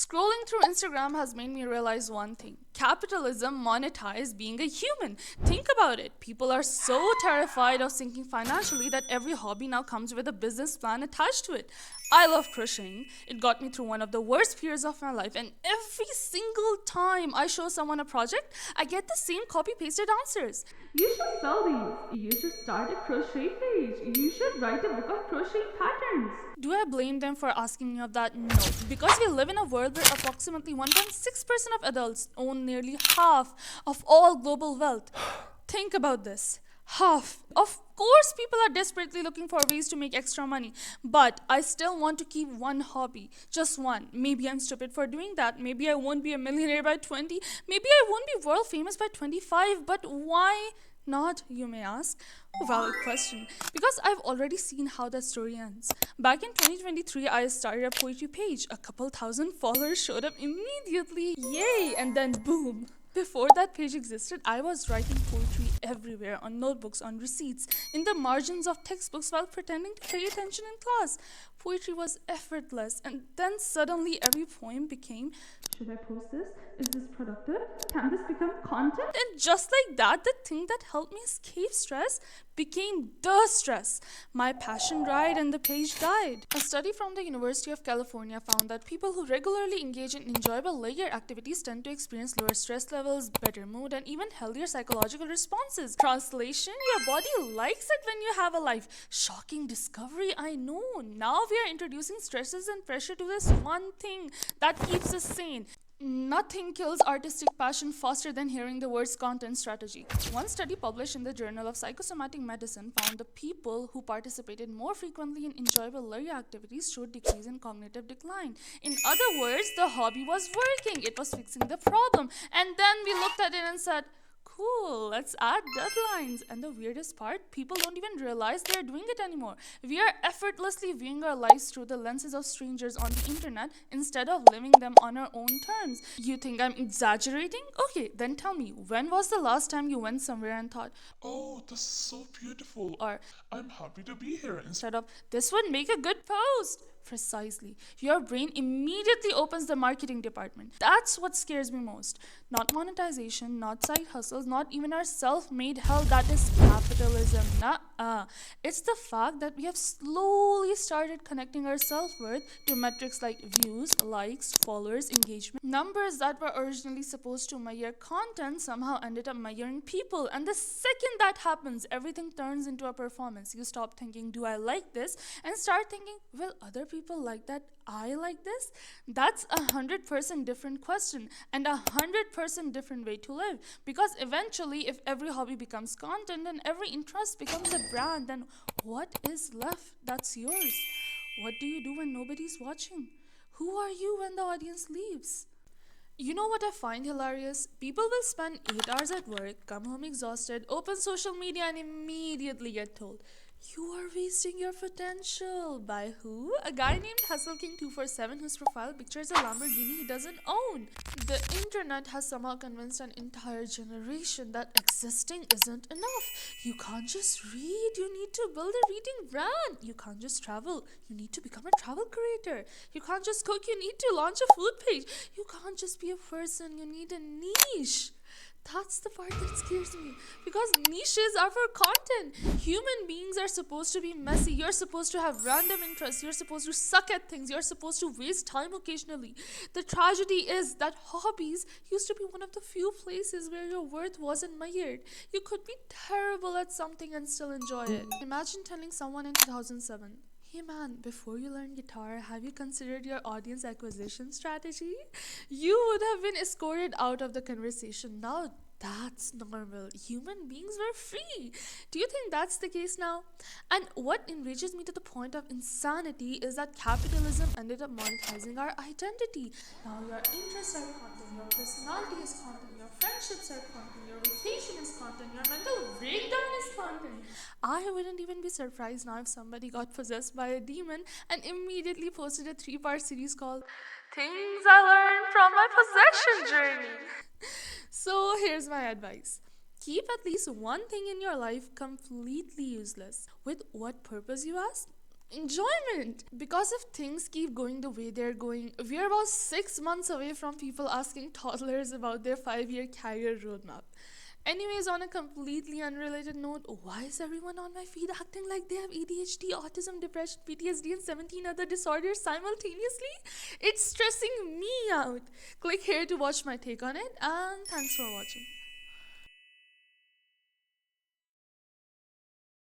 Scrolling through Instagram has made me realize one thing. Capitalism monetizes being a human. Think about it. People are so terrified of sinking financially that every hobby now comes with a business plan attached to it. I love crocheting. It got me through one of the worst periods of my life, and every single time I show someone a project, I get the same copy pasted answers. You should sell these. You should start a crochet page. You should write a book of crochet patterns. Do I blame them for asking me of that? No. Because we live in a world where approximately 1.6% of adults own nearly half of all global wealth. Think about this. Half. Of course, people are desperately looking for ways to make extra money, but I still want to keep one hobby. Just one. Maybe I'm stupid for doing that. Maybe I won't be a millionaire by 20. Maybe I won't be world famous by 25. But why not, you may ask? Valid question. Because I've already seen how that story ends. Back in 2023, I started a poetry page. A couple thousand followers showed up immediately. Yay! And then boom. Before that page existed, I was writing poetry everywhere, on notebooks, on receipts, in the margins of textbooks while pretending to pay attention in class. Poetry was effortless, and then suddenly every poem became, should I post this? Is this productive? Can this become content? And just like that, the thing that helped me escape stress became the stress. My passion died and the page died. A study from the University of California found that people who regularly engage in enjoyable leisure activities tend to experience lower stress levels, better mood, and even healthier psychological responses. Translation, your body likes it when you have a life. Shocking discovery, I know. Now we are introducing stresses and pressure to this one thing that keeps us sane. Nothing kills artistic passion faster than hearing the words content strategy. One study published in the Journal of Psychosomatic Medicine found the people who participated more frequently in enjoyable leisure activities showed decrease in cognitive decline. In other words, the hobby was working. It was fixing the problem. And then we looked at it and said, cool, let's add deadlines. And the weirdest part, people don't even realize they're doing it anymore. We are effortlessly viewing our lives through the lenses of strangers on the internet instead of living them on our own terms. You think I'm exaggerating? Okay, then tell me, when was the last time you went somewhere and thought, Oh, this is so beautiful. or I'm happy to be here. instead of, this would make a good post? Precisely. Your brain immediately opens the marketing department. That's what scares me most. Not monetization, not side hustles, not even our self-made hell that is capitalism. Nuh-uh. It's the fact that we have slowly started connecting our self-worth to metrics like views, likes, followers, engagement. Numbers that were originally supposed to measure content somehow ended up measuring people. And the second that happens, everything turns into a performance. You stop thinking, do I like this? And start thinking, will other people like that I like this? That's 100% different question and 100% different way to live. Because eventually, if every hobby becomes content and every interest becomes a brand, then what is left that's yours? What do you do when nobody's watching? Who are you when the audience leaves? You know what I find hilarious? People will spend 8 hours at work, come home exhausted, open social media, and immediately get told, you are wasting your potential. By who? A guy named Hustle King 247 whose profile picture is a Lamborghini he doesn't own. The internet has somehow convinced an entire generation that existing isn't enough. You can't just read, you need to build a reading brand. You can't just travel, you need to become a travel creator. You can't just cook, you need to launch a food page. You can't just be a person, you need a niche. That's the part that scares me. Because niches are for content. Human beings are supposed to be messy. You're supposed to have random interests. You're supposed to suck at things. You're supposed to waste time occasionally. The tragedy is that hobbies used to be one of the few places where your worth wasn't measured. You could be terrible at something and still enjoy it. Imagine telling someone in 2007, hey man, before you learn guitar, have you considered your audience acquisition strategy? You would have been escorted out of the conversation. Now that's normal. Human beings were free. Do you think that's the case now? And what enrages me to the point of insanity is that capitalism ended up monetizing our identity. Now your interests are content, your personality is content, your friendships are content, your vacation is content, your mental breakdown is content. I wouldn't even be surprised now if somebody got possessed by a demon and immediately posted a 3-part series called Things I Learned from My Possession Journey. So here's my advice. Keep at least one thing in your life completely useless. With what purpose, you ask? enjoyment. Because if things keep going the way they're going, we're about 6 months away from people asking toddlers about their 5-year career roadmap. Anyways, on a completely unrelated note, why is everyone on my feed acting like they have ADHD, autism, depression, PTSD, and 17 other disorders simultaneously? It's stressing me out. Click here to watch my take on it, and thanks for watching.